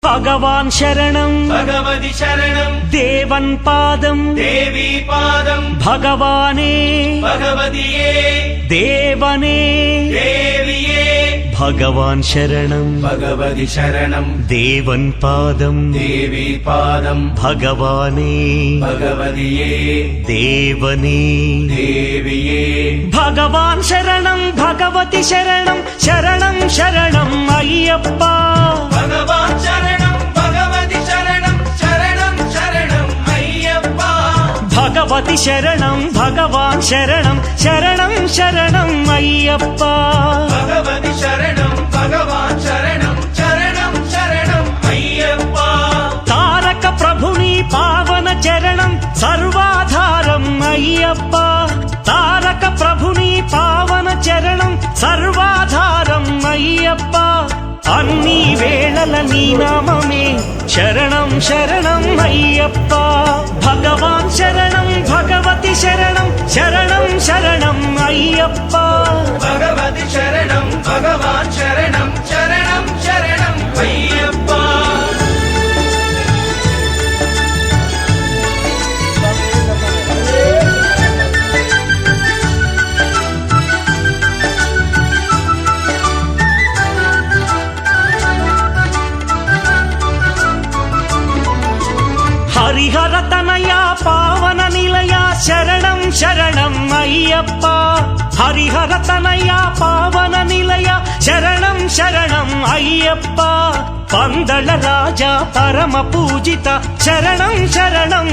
भगवान शरणं भगवति शरणं देवन पादं देवी पादं भगवाने भगवतिये देवने देविये भगवान शरणं भगवति शरणं देवन पादं देवी पादं भगवाने भगवतिये देवने देविये भगवान शरणं भगवति शरणं शरणं शरणं अय्यप्पा भगवान शरणं भगवति शरणं शरणं शरणं अय्यप्पा भगवति शरणं भगवान शरणं शरणं शरणं अय्यप्पा भगवति शरणं भगवान शरणं शरणं शरणं अय्यप्पा तारक प्रभुनि पावन चरणं सर्वाधारं अय्यप्पा तारक प्रभुनि पावन चरणं सर्वाधारं अय्यप्पा अन्नी वेळల నీ నామమే శరణం శరణం అయ్యప్ప భగవాన్ శరణం భగవతి శరణం శరణం శరణం అయ్యప్ప भगवति शरणं भगवान शरणं शरणं शरणं अय्यप्पा हरिहर तनया पावन निलया शरणं शरणं अय्यप्प हरिहर तनया पावन निलया शरणं शरणं अय्यप्प पंदल राजा परम पूजित शरणं शरणं